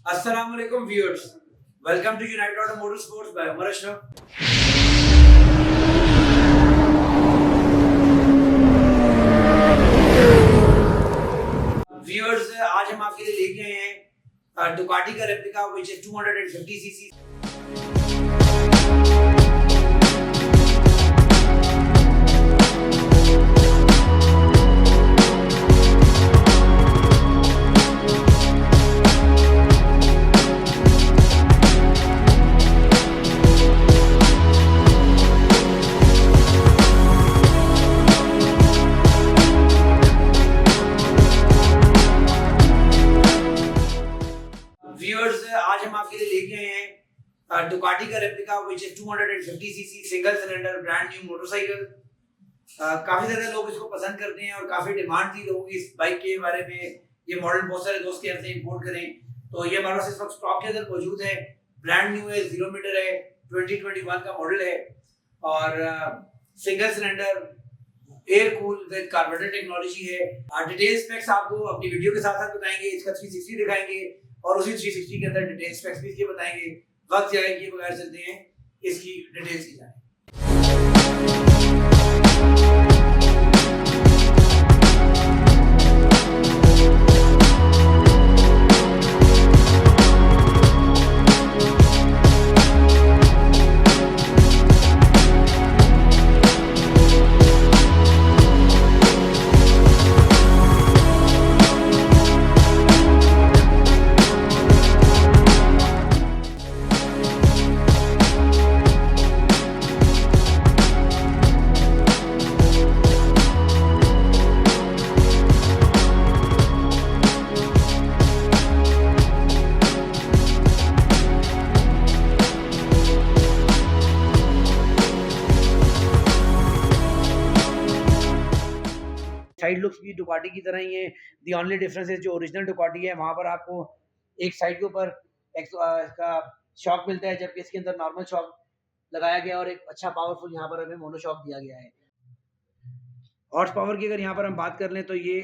Assalamualaikum viewers. Welcome to United Auto Motorsports by Umar Ashraf. Viewers, आज हम आपके लिए लेके आए हैं डुकाटी का replica which is 250 CC. Viewers, आज हम आपके लिए लेके आए हैं डुकाटी का replica which is 250 cc single cylinder brand new motorcycle. काफी ज्यादा लोग इसको पसंद करते हैं और काफी डिमांड थी लोगों की इस बाइक के बारे में। ये मॉडल बहुत सारे दोस्त कहते हैं इंपोर्ट करें, तो ये हमारे पास इस वक्त स्टॉक के अंदर मौजूद है। ब्रांड न्यू है, 0 मीटर है, 2021 का मॉडल है और single cylinder air cool with carburettor technology है। डिटेल स्पेक्स आपको अपनी वीडियो के साथ साथ बताएंगे, इसका 360 दिखाएंगे और उसी 360 के अंदर डिटेल स्पेक्स भी इसके बताएंगे। वक्त जाए किए बगैर चलते हैं इसकी डिटेल्स की जाए। साइड लुक्स भी डुकाटी की तरह ही है। दी ओनली डिफरेंस है जो ओरिजिनल डुकाटी है वहां पर आपको एक साइड के ऊपर इसका शॉक मिलता है, जबकि इसके अंदर नॉर्मल शॉक लगाया गया और एक अच्छा पावरफुल यहाँ पर हमें मोनो शॉक दिया गया है। हॉर्स पावर की अगर यहाँ पर हम बात कर लें तो ये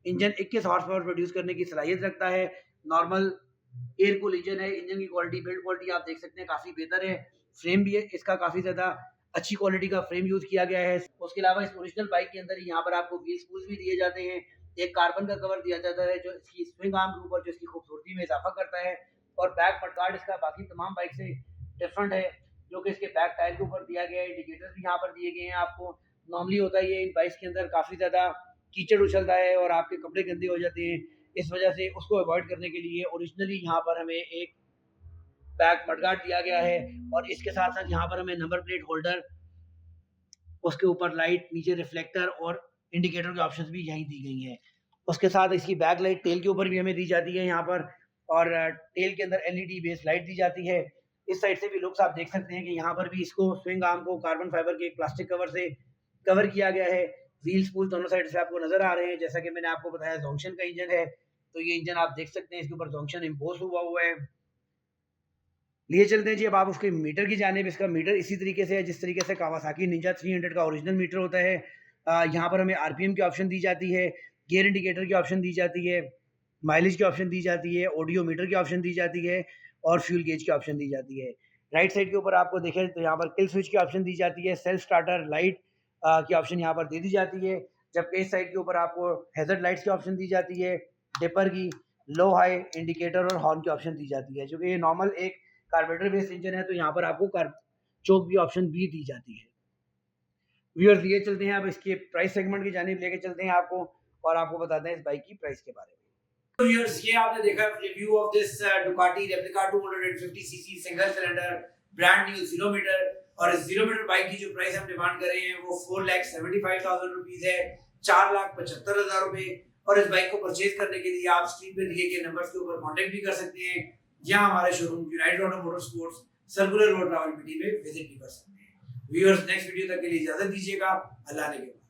इंजन 21 हॉर्स पावर प्रोड्यूस करने की सलाहियत रखता है। नॉर्मल एयर कूल इंजन है। इंजन की क्वालिटी, बिल्ड क्वालिटी आप देख सकते हैं काफ़ी बेहतर है। फ्रेम भी है इसका काफ़ी ज़्यादा अच्छी क्वालिटी का फ्रेम यूज किया गया है। उसके अलावा इस ओरिजिनल बाइक के अंदर यहाँ पर आपको व्हील स्पूल्स भी दिए जाते हैं। एक कार्बन का कवर दिया जाता है जो इसकी स्विंग आर्म के ऊपर जो इसकी खूबसूरती में इजाफा करता है। और बैक मडगार्ड इसका बाकी तमाम बाइक से डिफरेंट है, जो कि इसके बैक टायर के ऊपर दिया गया है। इंडिकेटर्स भी यहाँ पर दिए गए हैं आपको। नॉर्मली होता है ये इन बाइक्स के अंदर काफ़ी ज़्यादा कीचड़ उछलता है और आपके कपड़े गंदे हो जाते हैं। इस वजह से उसको अवॉइड करने के लिए ओरिजिनली यहाँ पर हमें एक बैक मडगार्ड दिया गया है और इसके साथ साथ यहाँ पर हमें नंबर प्लेट होल्डर, उसके ऊपर लाइट, नीचे रिफ्लेक्टर और इंडिकेटर के ऑप्शंस भी यहीं दी गई हैं। उसके साथ इसकी बैक लाइट टेल के ऊपर भी हमें दी जाती है यहाँ पर, और टेल के अंदर एलईडी बेस लाइट दी जाती है। इस साइड से भी लुक्स आप देख सकते हैं कि यहाँ पर भी इसको स्विंग आर्म को कार्बन फाइबर के एक प्लास्टिक कवर से कवर किया गया है। व्हील स्पूल दोनों साइड से आपको नजर आ रहे हैं। जैसा कि मैंने आपको बताया जोंक्शन का इंजन है, तो ये इंजन आप देख सकते हैं इसके ऊपर जोंक्शन इम्पोज हुआ है। लिए चलते हैं जी अब आप उसके मीटर की जानिब। इसका मीटर इसी तरीके से है जिस तरीके से कावासाकी निंजा 300 का ओरिजिनल मीटर होता है। यहाँ पर हमें आरपीएम की ऑप्शन दी जाती है, गियर इंडिकेटर की ऑप्शन दी जाती है, माइलेज की ऑप्शन दी जाती है, ऑडियो मीटर की ऑप्शन दी जाती है और फ्यूल गेज की ऑप्शन दी जाती है। राइट साइड के ऊपर आपको देखें तो यहाँ पर किल स्विच की ऑप्शन दी जाती है, सेल्फ स्टार्टर लाइट की ऑप्शन यहाँ पर दे दी जाती है। जबकि इस साइड के ऊपर आपको हैजर्ड लाइट्स की ऑप्शन दी जाती है, डिपर की, लो हाई इंडिकेटर और हॉर्न की ऑप्शन दी जाती है। जो कि ये नॉर्मल एक कार्बोरेटर बेस्ड इंजन है, तो यहाँ पर आपको चोक भी ऑप्शन भी दी जाती है। व्यूअर्स, लिए चलते हैं अब इसके प्राइस सेगमेंट की जानिब लेके चलते हैं आपको और आपको बताते हैं इस बाइक की प्राइस के बारे में। तो व्यूअर्स, ये आपने देखा review of this Ducati replica 250 cc single cylinder brand new 0 metre. और इस 0 मीटर बाइक की जो प्राइस हम डिमांड कर रहे हैं वो 4,75,000 रुपीज है, 4,75,000 रुपए। और इस बाइक को परचेज करने के लिए आप स्क्रीन पे दिए गए नंबर्स के ऊपर कांटेक्ट भी कर सकते हैं, या हमारे showroom United auto motorsports circular road Rawalpindi में विजिट भी कर सकते हैं। व्यूअर्स, नेक्स्ट वीडियो तक के लिए इजाजत दीजिएगा। अल्लाह ने के बाद।